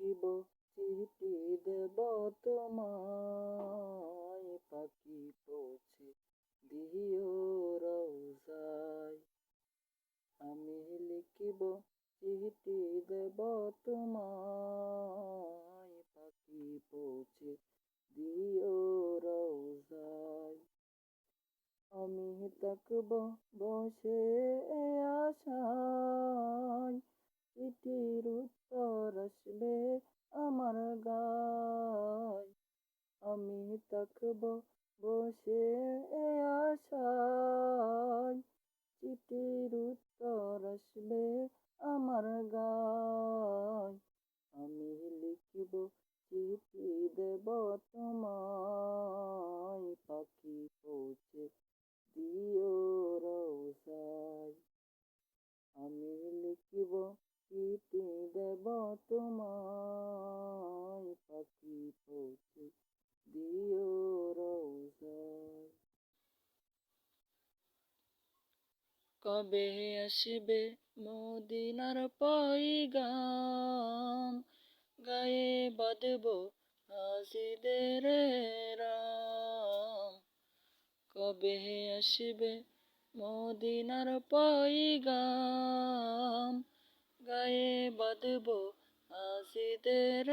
লিখিব চিঠি দেব তোমায়, পাখি পৌঁছে দিও রওজায়। আমি লিখিব চিঠি দেব তোমায়, পাখি পৌঁছে দিও রওজায়। আমি থাকব বসে আশায়, চিঠির উত্তর আসবে আমার গায়। আমি থাকব বসে আশায়, চিঠির উত্তর আসবে আমার গায়। আমি লিখিব চিঠি দেব তোমায়, পাখি পৌঁছে দিও রওজায়। আমি লিখিব চিঠি দেব তোমায়, পাখি পৌঁছে দিও রওজায়। কবে আসবে মদিনার পয়গাম, গায়ে বাঁধব হাসিদের রাম। কবে আসবে মদিনার পয়গাম, গায়ে বাঁধব হাসিদের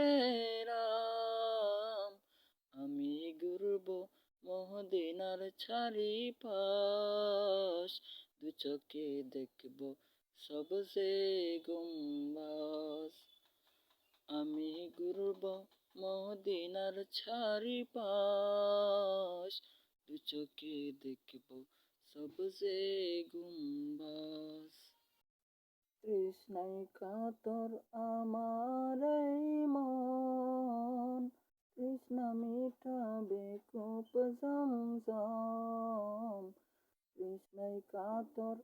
রাম। আমি ঘুরব মদিনার চারিপাশ, দু চোখে দেখব সবজে গুম্বাজ। আমি ঘুরব মদিনার চারিপাশ, দু চোখে দেখব সবজে গুম্বাজ। তৃষ্ণায় কাতর আমার এই মন, তৃষ্ণা মিটাবে কূপ জমজম। তৃষ্ণায় কাতর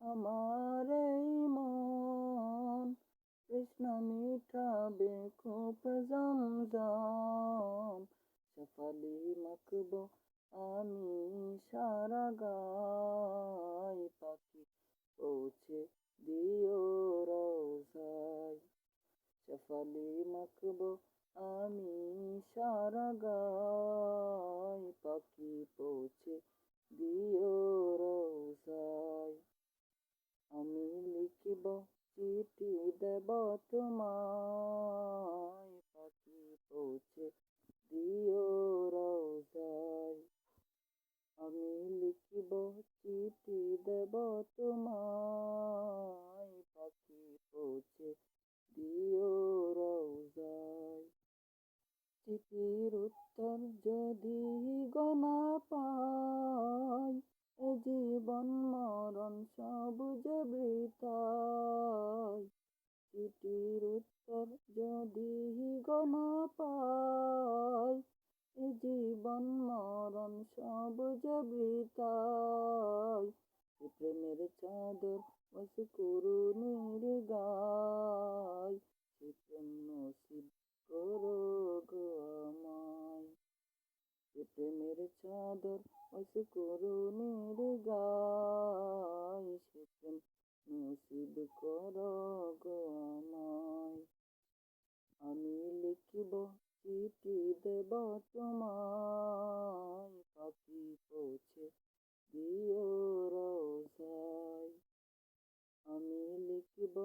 আমার এই মন, তৃষ্ণা মিটাবে কূপ জমজম। শেফালি মাখব আমি সারা গায়, পাখি পৌঁছে দিও রওজায়। শেফালি মাখব আমি সারা গায়, পাখি পৌঁছে দিও রওজায়। আমি লিখিব চিঠি দেব তোমায়, পাখি পৌঁছে দিও রওজায়। আমি লিখিব চিঠি দেব তোমায়, পাখি পৌঁছে দিও রওজায়। চিঠির উত্তর যদি গোনা পাই, এ জীবন মরণ সব যে বৃথায়। চিঠির উত্তর যদি গোনা পাই, এ জীবন মরণ সব যে বৃথায়। এ প্রেমের চাদর বস করুণীর গায়, সে প্রেম নসিব করো গো আমায়। এ প্রেমের চাদর বস করুণীর গায়, সে প্রেম নসিব করো গো আমায়। আমি লিখিব চিঠি দেব তোমায়, পাখি পৌঁছে দিও রওজায়। আমি লিখিব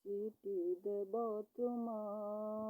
চিঠি দেব তোমায়।